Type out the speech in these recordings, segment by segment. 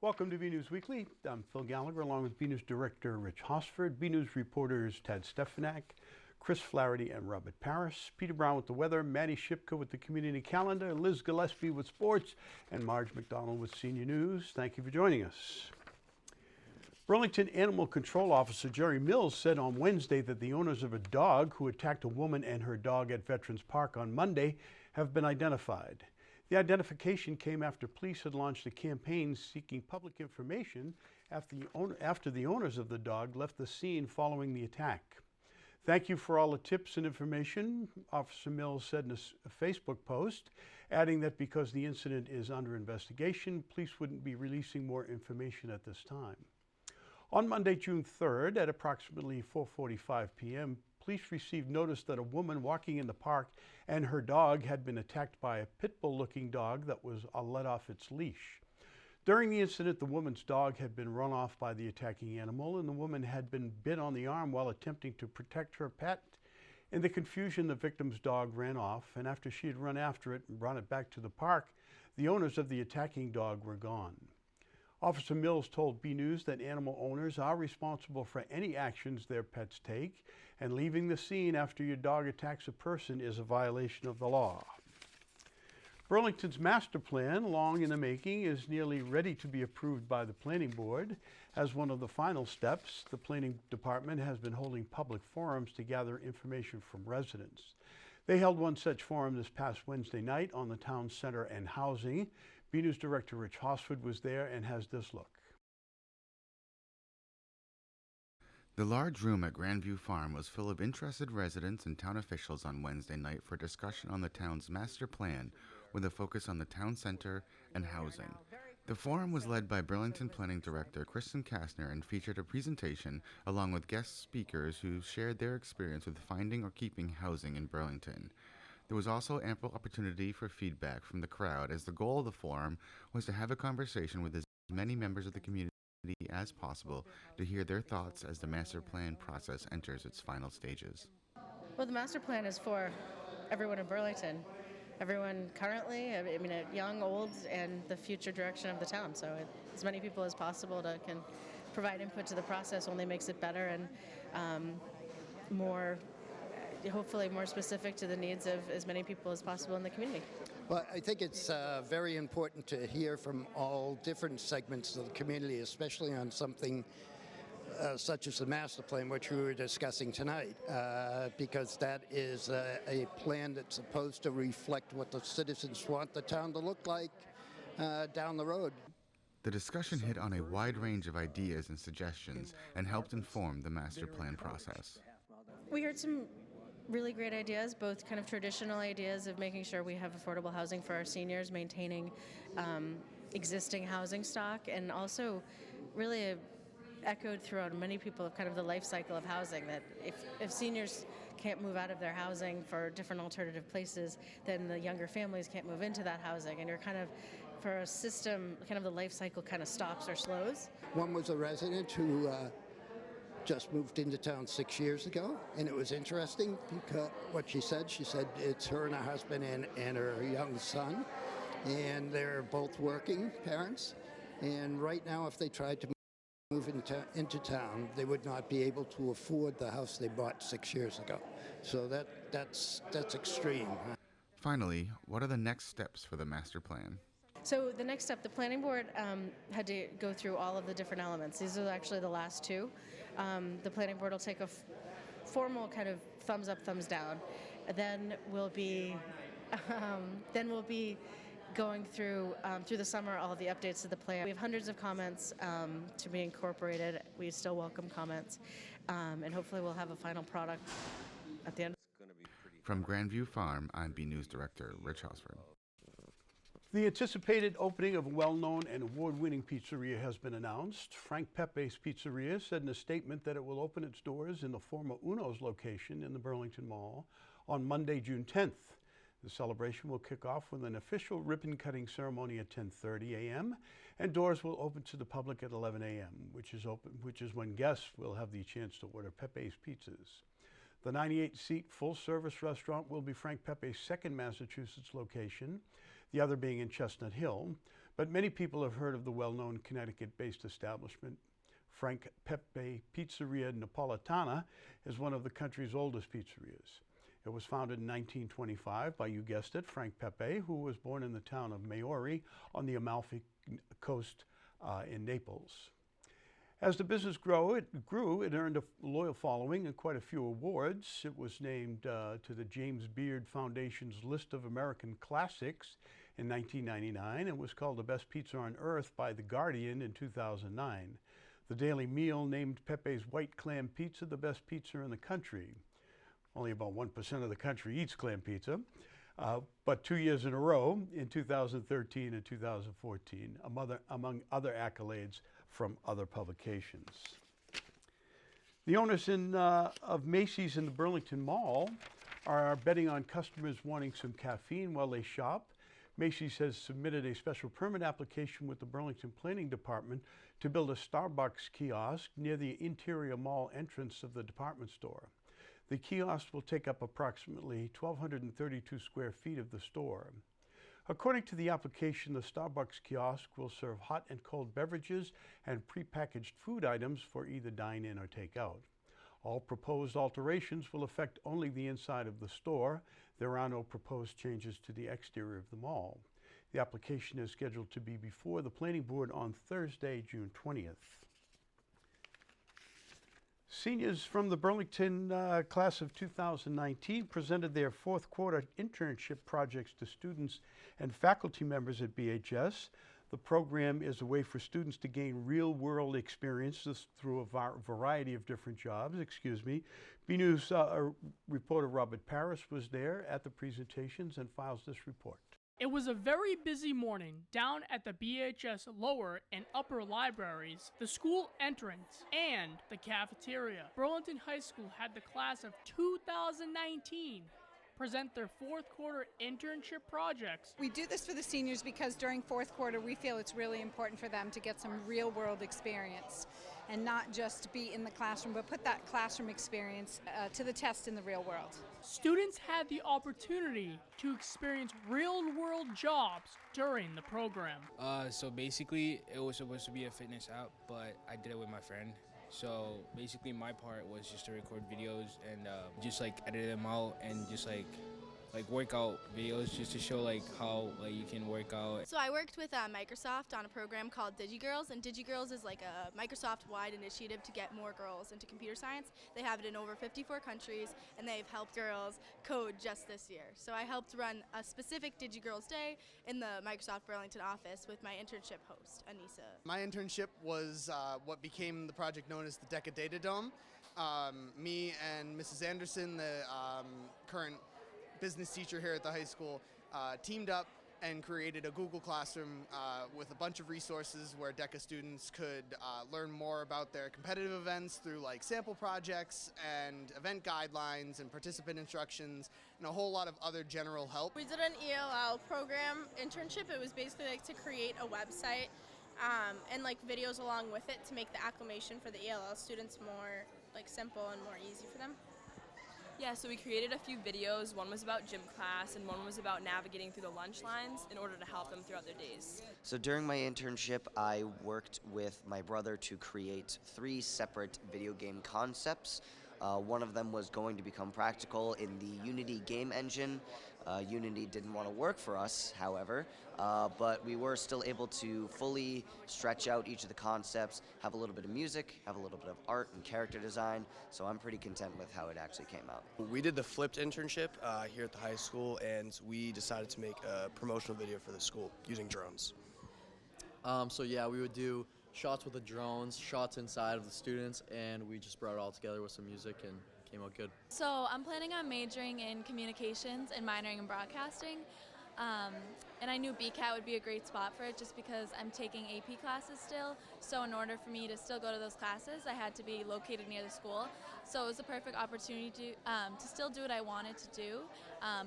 Welcome to BNEWS Weekly. I'm Phil Gallagher along with BNEWS Director Rich Hosford, BNEWS reporters Tad Stefanak, Chris Flaherty and Robert Paris, Peter Brown with the weather, Maddie Shipka with the community calendar, Liz Gillespie with sports, and Marge McDonald with senior news. Thank you for joining us. Burlington Animal Control Officer Jerry Mills said on Wednesday that the owners of a dog who attacked a woman and her dog at Veterans Park on Monday have been identified. The identification came after police had launched a campaign seeking public information after the owners of the dog left the scene following the attack. Thank you for all the tips and information, Officer Mills said in a Facebook post, adding that because the incident is under investigation, police wouldn't be releasing more information at this time. On Monday, June 3rd, at approximately 4:45 p.m., police received notice that a woman walking in the park and her dog had been attacked by a pit bull-looking dog that was let off its leash. During the incident, the woman's dog had been run off by the attacking animal, and the woman had been bit on the arm while attempting to protect her pet. In the confusion, the victim's dog ran off, and after she had run after it and brought it back to the park, the owners of the attacking dog were gone. Officer Mills told BNews that animal owners are responsible for any actions their pets take, and leaving the scene after your dog attacks a person is a violation of the law. Burlington's master plan, long in the making, is nearly ready to be approved by the planning board. As one of the final steps, the planning department has been holding public forums to gather information from residents. They held one such forum this past Wednesday night on the town center and housing. BNews Director Rich Hosford was there and has this look. The large room at Grandview Farm was full of interested residents and town officials on Wednesday night for discussion on the town's master plan with a focus on the town center and housing. The forum was led by Burlington Planning Director Kristen Kastner and featured a presentation along with guest speakers who shared their experience with finding or keeping housing in Burlington. There was also ample opportunity for feedback from the crowd, as the goal of the forum was to have a conversation with as many members of the community as possible to hear their thoughts as the master plan process enters its final stages. Well, the master plan is for everyone in Burlington. Everyone currently, young, old, and the future direction of the town. So as many people as possible can provide input to the process only makes it better and hopefully more specific to the needs of as many people as possible in the community. Well, I think it's very important to hear from all different segments of the community, especially on something such as the master plan, which we were discussing tonight, because that is a plan that's supposed to reflect what the citizens want the town to look like down the road. The discussion hit on a wide range of ideas and suggestions and helped inform the master plan process. We heard some really great ideas, both kind of traditional ideas of making sure we have affordable housing for our seniors, maintaining existing housing stock, and also really echoed throughout many people of kind of the life cycle of housing, that if seniors can't move out of their housing for different alternative places, then the younger families can't move into that housing, and you're kind of, for a system, kind of the life cycle kind of stops or slows. One was a resident who just moved into town 6 years ago, and it was interesting because what she said it's her and her husband and her young son, and they're both working parents, and right now if they tried to move into town, they would not be able to afford the house they bought 6 years ago. So that's extreme. Finally, what are the next steps for the master plan? So the next step, the planning board had to go through all of the different elements. These are actually the last two. The planning board will take a formal kind of thumbs up, thumbs down. Then we'll be going through the summer all of the updates to the plan. We have hundreds of comments to be incorporated. We still welcome comments, and hopefully we'll have a final product at the end. From Grandview Farm, I'm BNews Director Rich Hosford. The anticipated opening of a well-known and award-winning pizzeria has been announced. Frank Pepe's Pizzeria said in a statement that it will open its doors in the former Uno's location in the Burlington Mall on Monday, June 10th. The celebration will kick off with an official ribbon-cutting ceremony at 10:30 a.m. and doors will open to the public at 11 a.m., which is when guests will have the chance to order Pepe's pizzas. The 98-seat full-service restaurant will be Frank Pepe's second Massachusetts location, the other being in Chestnut Hill. but many people have heard of the well-known Connecticut-based establishment. Frank Pepe Pizzeria Napolitana is one of the country's oldest pizzerias. It was founded in 1925 by, you guessed it, Frank Pepe, who was born in the town of Maori on the Amalfi Coast in Naples. As the business grew, it earned a loyal following and quite a few awards. It was named to the James Beard Foundation's list of American classics in 1999 and was called the best pizza on earth by The Guardian in 2009. The Daily Meal named Pepe's white clam pizza the best pizza in the country. Only about 1% of the country eats clam pizza, but 2 years in a row, in 2013 and 2014, among other accolades from other publications. The owners of Macy's in the Burlington Mall are betting on customers wanting some caffeine while they shop. Macy's has submitted a special permit application with the Burlington Planning Department to build a Starbucks kiosk near the interior mall entrance of the department store. The kiosk will take up approximately 1,232 square feet of the store. According to the application, the Starbucks kiosk will serve hot and cold beverages and prepackaged food items for either dine-in or take-out. All proposed alterations will affect only the inside of the store. There are no proposed changes to the exterior of the mall. The application is scheduled to be before the Planning Board on Thursday, June 20th. Seniors from the Burlington class of 2019 presented their fourth quarter internship projects to students and faculty members at BHS. The program is a way for students to gain real-world experiences through a variety of different jobs. BNEWS reporter Robert Paris was there at the presentations and files this report. It was a very busy morning down at the BHS lower and upper libraries, the school entrance, and the cafeteria. Burlington High School had the class of 2019 present their fourth quarter internship projects. We do this for the seniors because during fourth quarter we feel it's really important for them to get some real world experience and not just be in the classroom, but put that classroom experience to the test in the real world. Students had the opportunity to experience real-world jobs during the program. So basically, it was supposed to be a fitness app, but I did it with my friend. So basically, my part was just to record videos and just like edit them out and just like workout videos just to show like how you can work out. So I worked with Microsoft on a program called DigiGirls, and DigiGirls is like a Microsoft-wide initiative to get more girls into computer science. They have it in over 54 countries, and they've helped girls code just this year. So I helped run a specific DigiGirls Day in the Microsoft Burlington office with my internship host, Anissa. My internship was what became the project known as the Deca Data Dome. Me and Mrs. Anderson, the current business teacher here at the high school, teamed up and created a Google Classroom with a bunch of resources where DECA students could learn more about their competitive events through like sample projects and event guidelines and participant instructions and a whole lot of other general help. We did an ELL program internship. It was basically like to create a website and like videos along with it to make the acclimation for the ELL students more like simple and more easy for them. Yeah, so we created a few videos. One was about gym class and one was about navigating through the lunch lines in order to help them throughout their days. So during my internship, I worked with my brother to create 3 separate video game concepts. One of them was going to become practical in the Unity game engine. Unity didn't want to work for us, however, but we were still able to fully stretch out each of the concepts, have a little bit of music, have a little bit of art and character design, so I'm pretty content with how it actually came out. We did the flipped internship here at the high school, and we decided to make a promotional video for the school using drones. So yeah, we would do shots with the drones, shots inside of the students, and we just brought it all together with some music and came out good. So I'm planning on majoring in communications and minoring in broadcasting. And I knew BCAT would be a great spot for it just because I'm taking AP classes still. So in order for me to still go to those classes, I had to be located near the school. So it was a perfect opportunity to still do what I wanted to do,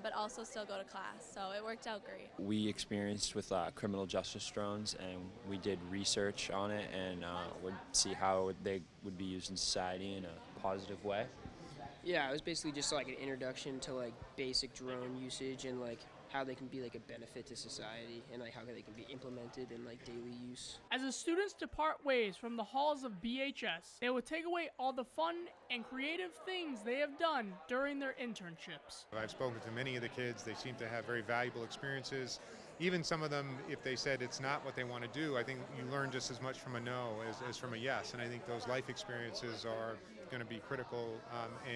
but also still go to class. So it worked out great. We experienced with criminal justice drones, and we did research on it and would see how they would be used in society in a positive way. Yeah, it was basically just like an introduction to like basic drone usage and like how they can be like a benefit to society and like how they can be implemented in like daily use. As the students depart ways from the halls of BHS, they will take away all the fun and creative things they have done during their internships. I've spoken to many of the kids. They seem to have very valuable experiences. Even some of them, if they said it's not what they want to do, I think you learn just as much from a no as from a yes. And I think those life experiences are going to be critical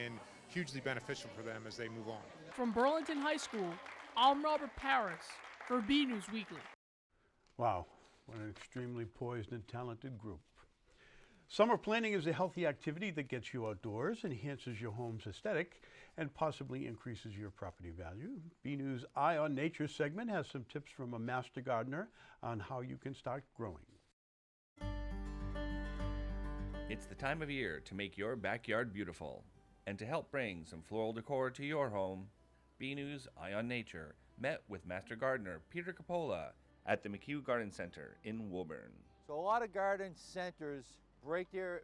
and hugely beneficial for them as they move on. From Burlington High School, I'm Robert Paris for BNEWS Weekly. Wow, what an extremely poised and talented group. Summer planning is a healthy activity that gets you outdoors, enhances your home's aesthetic, and possibly increases your property value. BNEWS Eye on Nature segment has some tips from a master gardener on how you can start growing. It's the time of year to make your backyard beautiful. And to help bring some floral decor to your home, BNEWS Eye on Nature met with master gardener Peter Coppola at the McHugh Garden Center in Woburn. So a lot of garden centers break their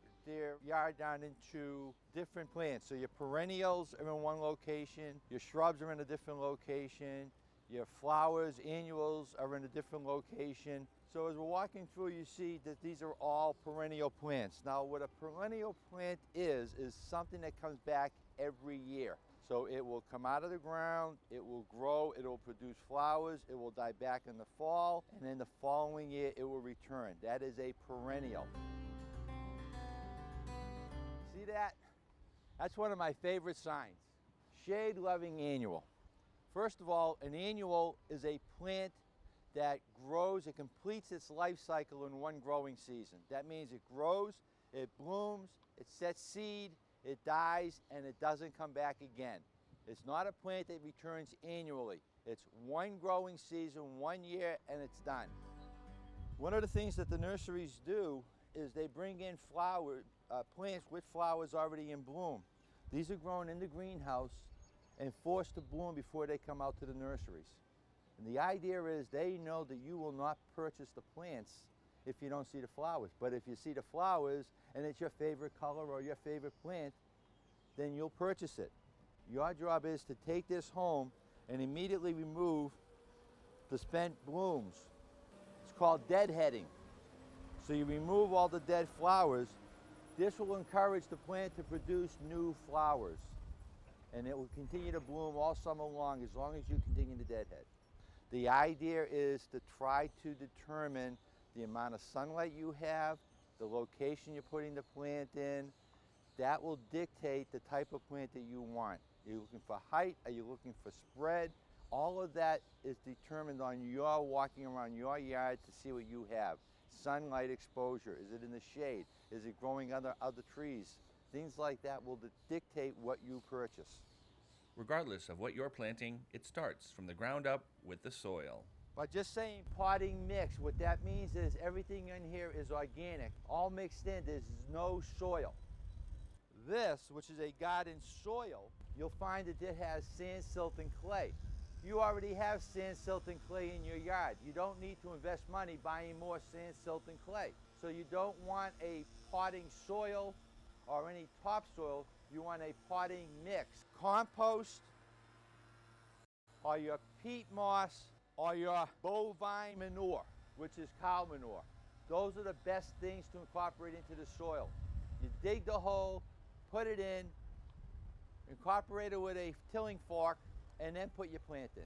yard down into different plants. So your perennials are in one location, your shrubs are in a different location, your flowers, annuals are in a different location. So as we're walking through, you see that these are all perennial plants. Now what a perennial plant is something that comes back every year. So it will come out of the ground, it will grow, it will produce flowers, it will die back in the fall, and then the following year it will return. That is a perennial. See that? That's one of my favorite signs. Shade-loving annual. First of all, an annual is a plant that grows, it completes its life cycle in one growing season. That means it grows, it blooms, it sets seed, it dies, and it doesn't come back again. It's not a plant that returns annually. It's one growing season, 1 year, and it's done. One of the things that the nurseries do is they bring in plants with flowers already in bloom. These are grown in the greenhouse and forced to bloom before they come out to the nurseries. And the idea is they know that you will not purchase the plants if you don't see the flowers. But if you see the flowers and it's your favorite color or your favorite plant, then you'll purchase it. Your job is to take this home and immediately remove the spent blooms. It's called deadheading. So you remove all the dead flowers. This will encourage the plant to produce new flowers. And it will continue to bloom all summer long as you continue to deadhead. The idea is to try to determine the amount of sunlight you have, the location you're putting the plant in. That will dictate the type of plant that you want. Are you looking for height? Are you looking for spread? All of that is determined on your walking around your yard to see what you have. Sunlight exposure, is it in the shade? Is it growing under other trees? Things like that will dictate what you purchase. Regardless of what you're planting, it starts from the ground up with the soil. By just saying potting mix, what that means is everything in here is organic, all mixed in, there's no soil. This, which is a garden soil, you'll find that it has sand, silt, and clay. You already have sand, silt, and clay in your yard. You don't need to invest money buying more sand, silt, and clay. So you don't want a potting soil or any topsoil, you want a potting mix. Compost, or your peat moss, or your bovine manure, which is cow manure. Those are the best things to incorporate into the soil. You dig the hole, put it in, incorporate it with a tilling fork, and then put your plant in.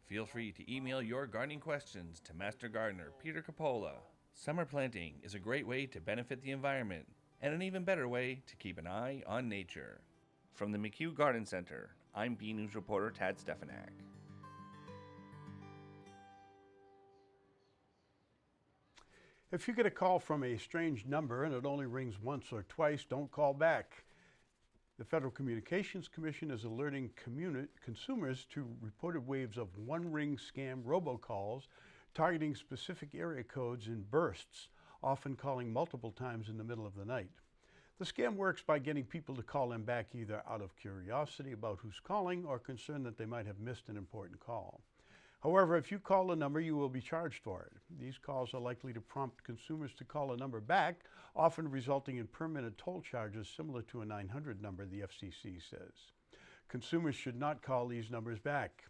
Feel free to email your gardening questions to Master Gardener Peter Coppola. Summer planting is a great way to benefit the environment, and an even better way to keep an eye on nature. From the McHugh Garden Center, I'm BNews reporter Tad Stefanak. If you get a call from a strange number and it only rings once or twice, don't call back. The Federal Communications Commission is alerting consumers to reported waves of one-ring scam robocalls targeting specific area codes in bursts, often calling multiple times in the middle of the night. The scam works by getting people to call them back either out of curiosity about who's calling or concern that they might have missed an important call. However, if you call a number, you will be charged for it. These calls are likely to prompt consumers to call a number back, often resulting in permanent toll charges similar to a 900 number, the FCC says. Consumers should not call these numbers back.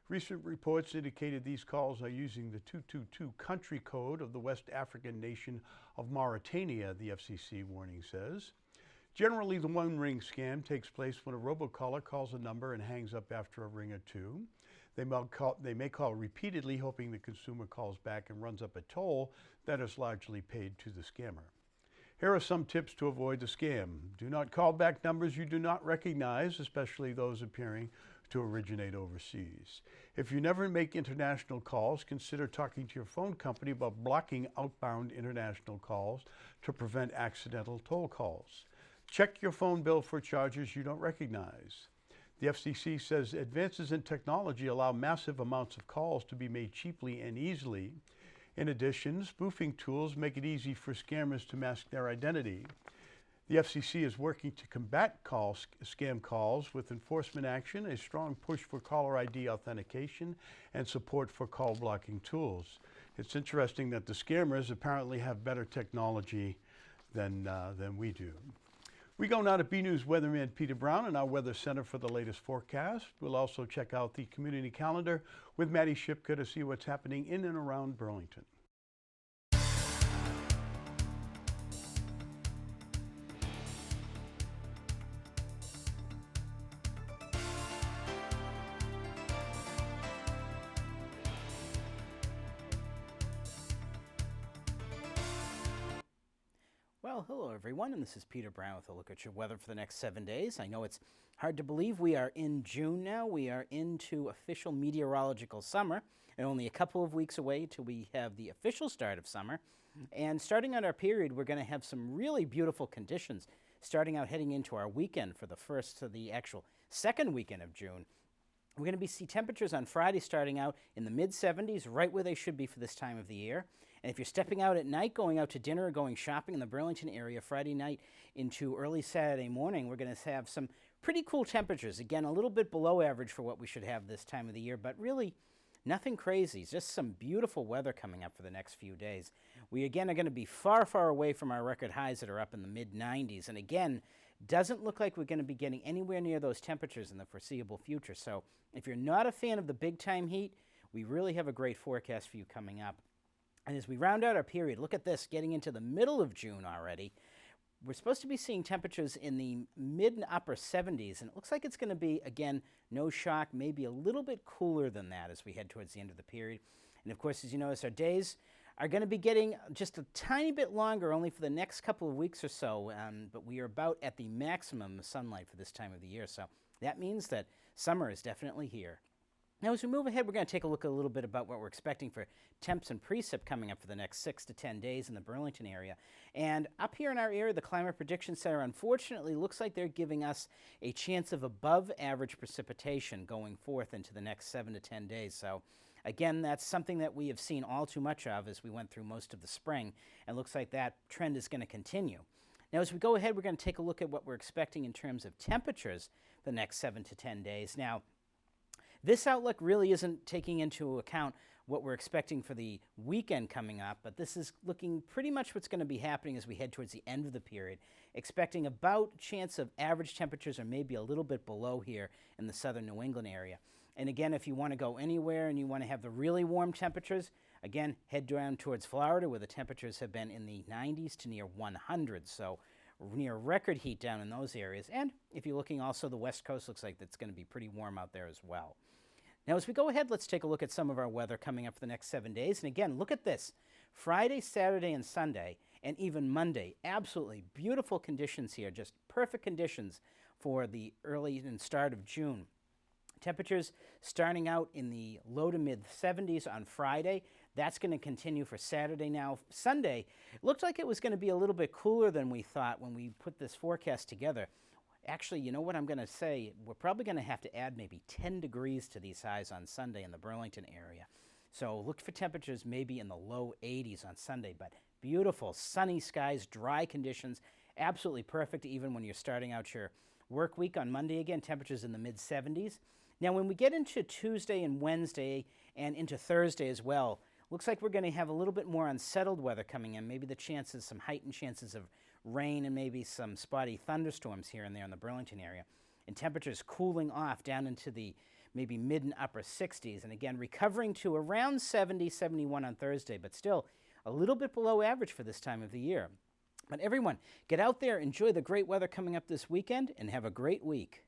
Recent reports indicated these calls are using the 222 country code of the West African nation of Mauritania, the FCC warning says. Generally, the one-ring scam takes place when a robocaller calls a number and hangs up after a ring or two. They may call repeatedly, hoping the consumer calls back and runs up a toll that is largely paid to the scammer. Here are some tips to avoid the scam. Do not call back numbers you do not recognize, especially those appearing to originate overseas. If you never make international calls, consider talking to your phone company about blocking outbound international calls to prevent accidental toll calls. Check your phone bill for charges you don't recognize. The FCC says advances in technology allow massive amounts of calls to be made cheaply and easily. In addition, spoofing tools make it easy for scammers to mask their identity. The FCC is working to combat scam calls with enforcement action, a strong push for caller ID authentication, and support for call blocking tools. It's interesting that the scammers apparently have better technology than we do. We go now to BNews weatherman Peter Brown in our Weather Center for the latest forecast. We'll also check out the community calendar with Maddie Shipka to see what's happening in and around Burlington. Well, hello everyone, and this is Peter Brown with a look at your weather for the next 7 days. I know it's hard to believe we are in June now. We are into official meteorological summer, and only a couple of weeks away till we have the official start of summer. And starting out our period, we're going to have some really beautiful conditions, starting out heading into our weekend for the first to the actual second weekend of June. We're going to see temperatures on Friday starting out in the mid-70s, right where they should be for this time of the year. And if you're stepping out at night, going out to dinner or going shopping in the Burlington area Friday night into early Saturday morning, we're going to have some pretty cool temperatures. Again, a little bit below average for what we should have this time of the year, but really nothing crazy. Just some beautiful weather coming up for the next few days. We again are going to be far, far away from our record highs that are up in the mid-90s. And again, doesn't look like we're going to be getting anywhere near those temperatures in the foreseeable future. So if you're not a fan of the big-time heat, we really have a great forecast for you coming up. And as we round out our period, look at this, getting into the middle of June already. We're supposed to be seeing temperatures in the mid and upper 70s, and it looks like it's going to be, again, no shock, maybe a little bit cooler than that as we head towards the end of the period. And of course, as you notice, our days are going to be getting just a tiny bit longer, only for the next couple of weeks or so, but we are about at the maximum of sunlight for this time of the year, so that means that summer is definitely here. Now, as we move ahead, we're going to take a look a little bit about what we're expecting for temps and precip coming up for the next 6 to 10 days in the Burlington area. And up here in our area, the Climate Prediction Center, unfortunately, looks like they're giving us a chance of above average precipitation going forth into the next 7 to 10 days. So, again, that's something that we have seen all too much of as we went through most of the spring, and looks like that trend is going to continue. Now, as we go ahead, we're going to take a look at what we're expecting in terms of temperatures the next 7 to 10 days. Now, this outlook really isn't taking into account what we're expecting for the weekend coming up, but this is looking pretty much what's going to be happening as we head towards the end of the period, expecting about chance of average temperatures or maybe a little bit below here in the southern New England area. And again, if you want to go anywhere and you want to have the really warm temperatures, again, head down towards Florida where the temperatures have been in the 90s to near 100, so near record heat down in those areas. And if you're looking also, the West Coast looks like it's going to be pretty warm out there as well. Now, as we go ahead, let's take a look at some of our weather coming up for the next 7 days. And again, look at this. Friday, Saturday, and Sunday, and even Monday, absolutely beautiful conditions here, just perfect conditions for the early and start of June. Temperatures starting out in the low to mid 70s on Friday. That's going to continue for Saturday. Now, Sunday, it looked like it was going to be a little bit cooler than we thought when we put this forecast together. Actually, you know what I'm going to say? We're probably going to have to add maybe 10 degrees to these highs on Sunday in the Burlington area. So look for temperatures maybe in the low 80s on Sunday, but beautiful sunny skies, dry conditions, absolutely perfect even when you're starting out your work week on Monday. Again, temperatures in the mid 70s. Now, when we get into Tuesday and Wednesday and into Thursday as well, looks like we're going to have a little bit more unsettled weather coming in, maybe the chances, some heightened chances of rain and maybe some spotty thunderstorms here and there in the Burlington area. And temperatures cooling off down into the maybe mid and upper 60s. And again, recovering to around 70, 71 on Thursday, but still a little bit below average for this time of the year. But everyone, get out there, enjoy the great weather coming up this weekend, and have a great week.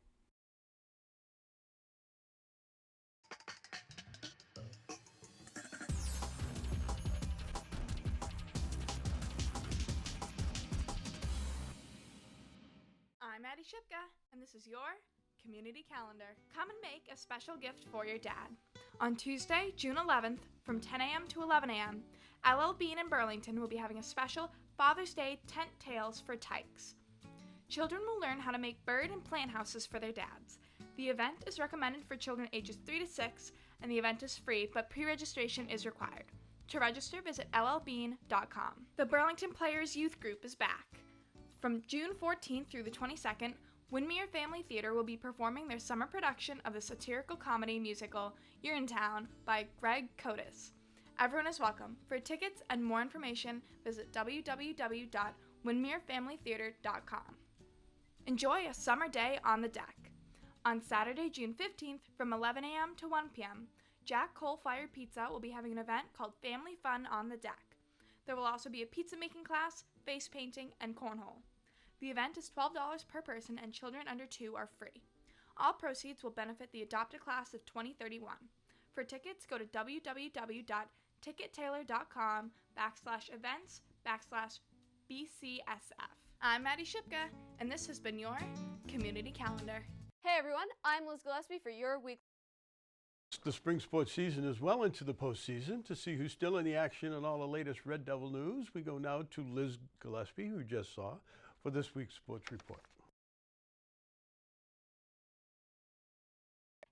I'm Maddie Shipka, and this is your community calendar. Come and make a special gift for your dad. On Tuesday, June 11th, from 10 a.m. to 11 a.m., LL Bean in Burlington will be having a special Father's Day tent tales for tykes. Children will learn how to make bird and plant houses for their dads. The event is recommended for children ages 3 to 6, and the event is free, but pre-registration is required. To register, visit llbean.com. The Burlington Players Youth Group is back. From June 14th through the 22nd, Winmere Family Theater will be performing their summer production of the satirical comedy musical You're in Town by Greg Cotis. Everyone is welcome. For tickets and more information, visit www.winmerefamilytheater.com. Enjoy a summer day on the deck. On Saturday, June 15th, from 11 a.m. to 1 p.m., Jack Coal-Fired Pizza will be having an event called Family Fun on the Deck. There will also be a pizza making class, face painting, and cornhole. The event is $12 per person, and children under 2 are free. All proceeds will benefit the adopted class of 2031. For tickets, go to www.tickettailor.com/events/BCSF. I'm Maddie Shipka, and this has been your community calendar. Hey everyone, I'm Liz Gillespie for your weekly. The spring sports season is well into the postseason. To see who's still in the action and all the latest Red Devil news, we go now to Liz Gillespie, who just saw, for this week's sports report.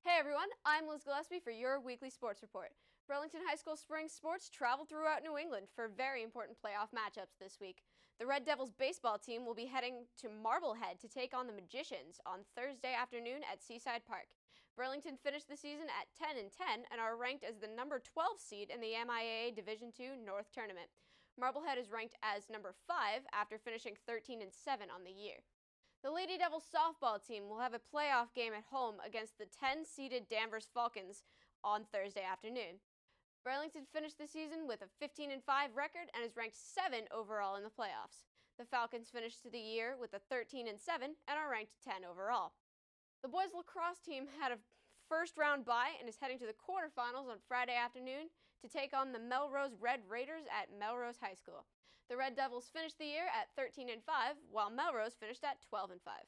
Hey everyone, I'm Liz Gillespie for your weekly sports report. Burlington High School spring sports travel throughout New England for very important playoff matchups this week. The Red Devils baseball team will be heading to Marblehead to take on the Magicians on Thursday afternoon at Seaside Park. Burlington finished the season at 10-10 and are ranked as the number 12 seed in the MIAA Division II North Tournament. Marblehead is ranked as number 5 after finishing 13-7 on the year. The Lady Devils softball team will have a playoff game at home against the 10-seeded Danvers Falcons on Thursday afternoon. Burlington finished the season with a 15-5 record and is ranked 7 overall in the playoffs. The Falcons finished the year with a 13-7 and are ranked 10 overall. The boys lacrosse team had a first-round bye and is heading to the quarterfinals on Friday afternoon to take on the Melrose Red Raiders at Melrose High School. The Red Devils finished the year at 13-5, while Melrose finished at 12-5.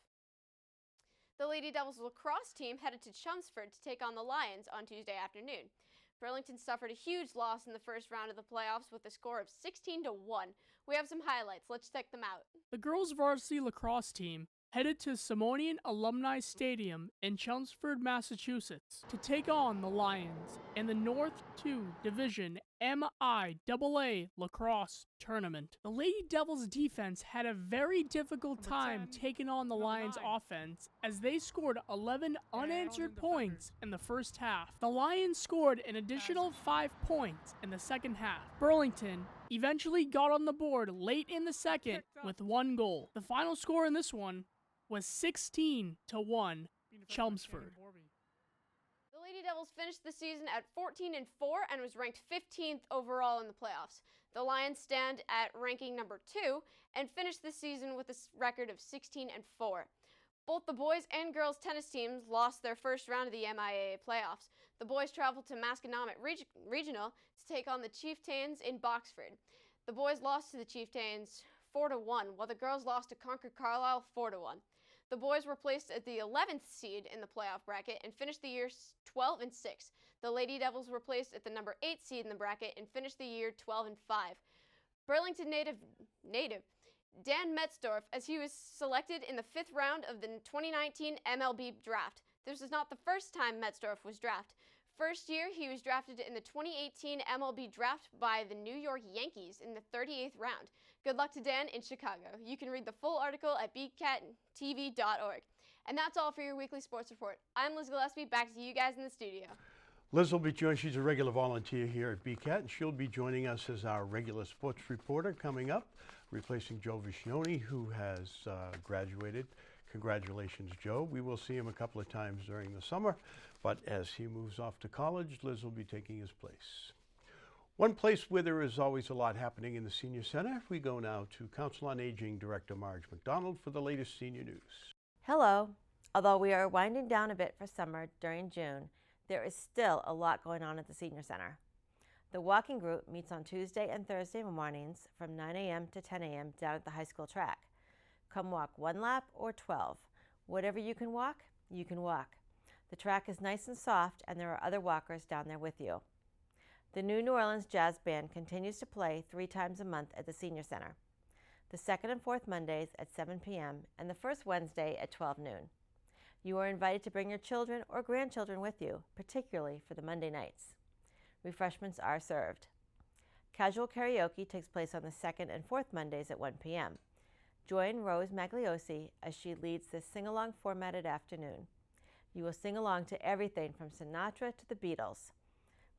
The Lady Devils lacrosse team headed to Chelmsford to take on the Lions on Tuesday afternoon. Burlington suffered a huge loss in the first round of the playoffs with a score of 16-1. We have some highlights. Let's check them out. The girls varsity lacrosse team headed to Simonian Alumni Stadium in Chelmsford, Massachusetts to take on the Lions in the North 2 Division MIAA lacrosse tournament. The Lady Devils defense had a very difficult time taking on the Lions offense as they scored 11 unanswered points in the first half. The Lions scored an additional 5 points in the second half. Burlington eventually got on the board late in the second with 1 goal. The final score in this one was 16-1 Chelmsford. The Lady Devils finished the season at 14-4 and was ranked 15th overall in the playoffs. The Lions stand at ranking number 2 and finished the season with a record of 16-4. Both the boys and girls tennis teams lost their first round of the MIAA playoffs. The boys traveled to Masconomet Regional to take on the Chieftains in Boxford. The boys lost to the Chieftains 4-1, while the girls lost to Concord Carlisle 4-1. The boys were placed at the 11th seed in the playoff bracket and finished the year 12-6. The Lady Devils were placed at the number 8 seed in the bracket and finished the year 12-5. Burlington native Dan Metzdorf, as he was selected in the 5th round of the 2019 MLB draft. This is not the first time Metzdorf was drafted. First year, he was drafted in the 2018 MLB draft by the New York Yankees in the 38th round. Good luck to Dan in Chicago. You can read the full article at bcattv.org. And that's all for your weekly sports report. I'm Liz Gillespie, back to you guys in the studio. Liz will be joined. She's a regular volunteer here at BCAT, and she'll be joining us as our regular sports reporter coming up, replacing Joe Viscioni, who has graduated. Congratulations, Joe. We will see him a couple of times during the summer, but as he moves off to college, Liz will be taking his place. One place where there is always a lot happening in the Senior Center, we go now to Council on Aging Director Marge McDonald for the latest senior news. Hello. Although we are winding down a bit for summer during June, there is still a lot going on at the Senior Center. The walking group meets on Tuesday and Thursday mornings from 9 a.m. to 10 a.m. down at the high school track. Come walk 1 lap or 12. Whatever you can walk, you can walk. The track is nice and soft, and there are other walkers down there with you. The New Orleans Jazz Band continues to play 3 times a month at the Senior Center. The second and fourth Mondays at 7 p.m. and the first Wednesday at 12 noon. You are invited to bring your children or grandchildren with you, particularly for the Monday nights. Refreshments are served. Casual karaoke takes place on the second and fourth Mondays at 1 p.m. Join Rose Magliosi as she leads this sing-along formatted afternoon. You will sing along to everything from Sinatra to the Beatles.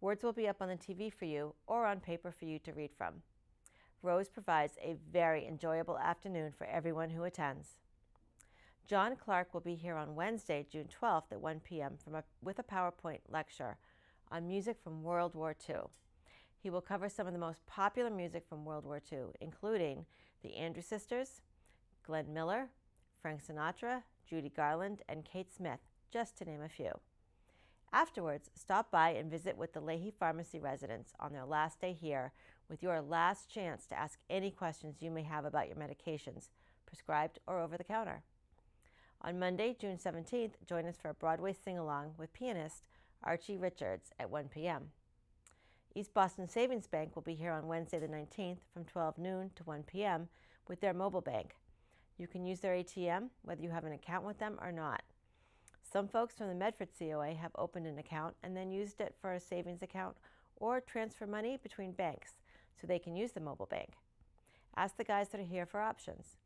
Words will be up on the TV for you or on paper for you to read from. Rose provides a very enjoyable afternoon for everyone who attends. John Clark will be here on Wednesday, June 12th at 1 p.m. with a PowerPoint lecture on music from World War II. He will cover some of the most popular music from World War II, including the Andrews Sisters, Glenn Miller, Frank Sinatra, Judy Garland, and Kate Smith, just to name a few. Afterwards, stop by and visit with the Leahy Pharmacy residents on their last day here with your last chance to ask any questions you may have about your medications, prescribed or over the counter. On Monday, June 17th, join us for a Broadway sing-along with pianist Archie Richards at 1 p.m. East Boston Savings Bank will be here on Wednesday the 19th from 12 noon to 1 p.m. with their mobile bank. You can use their ATM whether you have an account with them or not. Some folks from the Medford COA have opened an account and then used it for a savings account or transfer money between banks so they can use the mobile bank. Ask the guys that are here for options.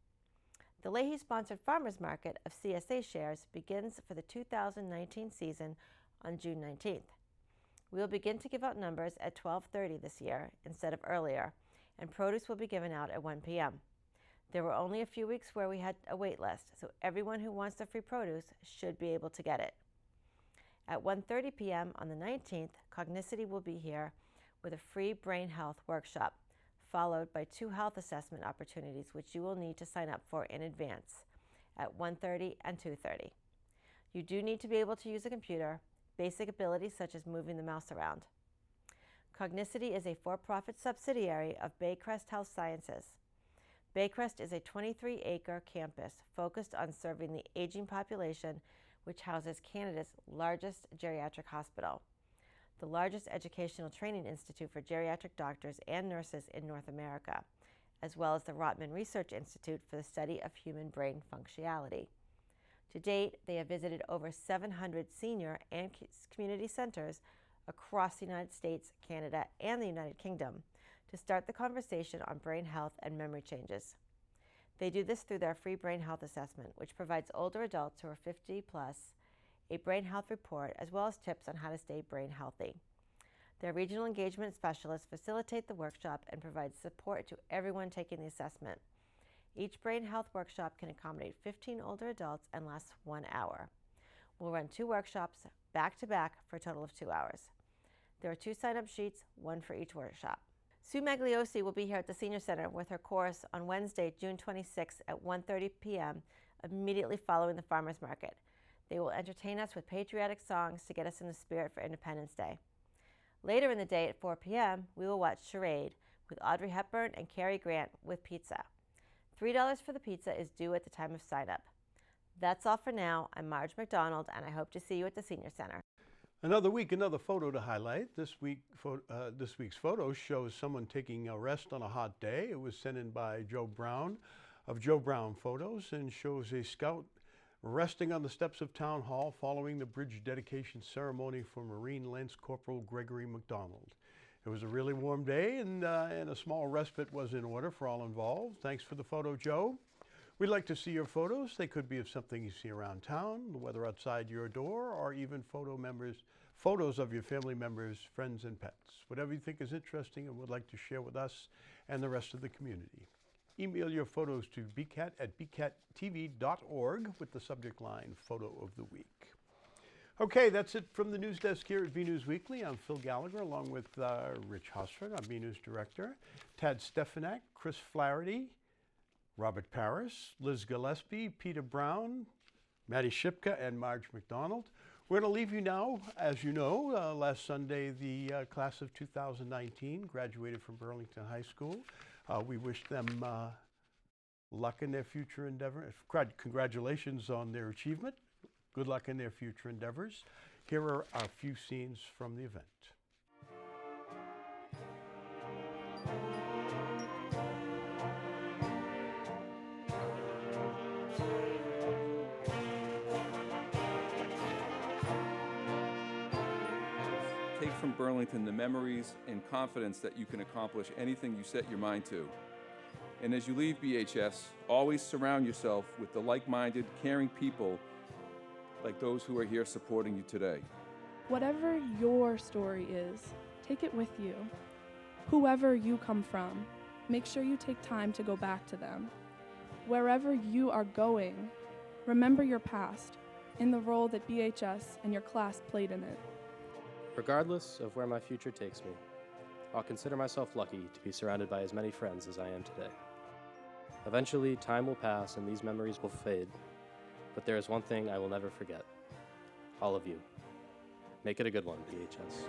The Leahy-sponsored Farmers Market of CSA shares begins for the 2019 season on June 19th. We will begin to give out numbers at 12:30 this year instead of earlier, and produce will be given out at 1 p.m. There were only a few weeks where we had a wait list, so everyone who wants the free produce should be able to get it. At 1:30 p.m. on the 19th, Cognicity will be here with a free brain health workshop, followed by 2 health assessment opportunities which you will need to sign up for in advance at 1:30 and 2:30. You do need to be able to use a computer, basic abilities such as moving the mouse around. Cognicity is a for-profit subsidiary of Baycrest Health Sciences. Baycrest is a 23-acre campus focused on serving the aging population, which houses Canada's largest geriatric hospital, the largest educational training institute for geriatric doctors and nurses in North America, as well as the Rotman Research Institute for the study of human brain functionality. To date, they have visited over 700 senior and community centers across the United States, Canada, and the United Kingdom to start the conversation on brain health and memory changes. They do this through their free brain health assessment, which provides older adults who are 50 plus a brain health report as well as tips on how to stay brain healthy. Their regional engagement specialists facilitate the workshop and provide support to everyone taking the assessment. Each brain health workshop can accommodate 15 older adults and lasts 1 hour. We'll run 2 workshops back to back for a total of 2 hours. There are 2 sign-up sheets, 1 for each workshop. Sue Magliosi will be here at the Senior Center with her chorus on Wednesday, June 26th at 1:30 p.m. immediately following the Farmers Market. They will entertain us with patriotic songs to get us in the spirit for Independence Day. Later in the day at 4 p.m., we will watch Charade with Audrey Hepburn and Cary Grant with pizza. $3 for the pizza is due at the time of sign-up. That's all for now. I'm Marge McDonald, and I hope to see you at the Senior Center. Another week, another photo to highlight. This week's photo shows someone taking a rest on a hot day. It was sent in by Joe Brown of Joe Brown Photos and shows a scout resting on the steps of Town Hall following the bridge dedication ceremony for Marine Lance Corporal Gregory McDonald. It was a really warm day and a small respite was in order for all involved. Thanks for the photo, Joe. We'd like to see your photos. They could be of something you see around town, the weather outside your door, or even photos of your family members, friends, and pets. Whatever you think is interesting and would like to share with us and the rest of the community. Email your photos to bcat@bcattv.org with the subject line Photo of the Week. Okay, that's it from the news desk here at BNEWS Weekly. I'm Phil Gallagher, along with Rich Hosford, our BNews director, Tad Stefanak, Chris Flaherty, Robert Paris, Liz Gillespie, Peter Brown, Maddie Shipka, and Marge McDonald. We're going to leave you now. As you know, last Sunday, the class of 2019 graduated from Burlington High School. We wish them luck in their future endeavors. Congratulations on their achievement. Good luck in their future endeavors. Here are a few scenes from the event. Take from Burlington the memories and confidence that you can accomplish anything you set your mind to. And as you leave BHS, always surround yourself with the like-minded, caring people like those who are here supporting you today. Whatever your story is, take it with you. Whoever you come from, make sure you take time to go back to them. Wherever you are going, remember your past and the role that BHS and your class played in it. Regardless of where my future takes me, I'll consider myself lucky to be surrounded by as many friends as I am today. Eventually, time will pass and these memories will fade, but there is one thing I will never forget. All of you. Make it a good one, BHS.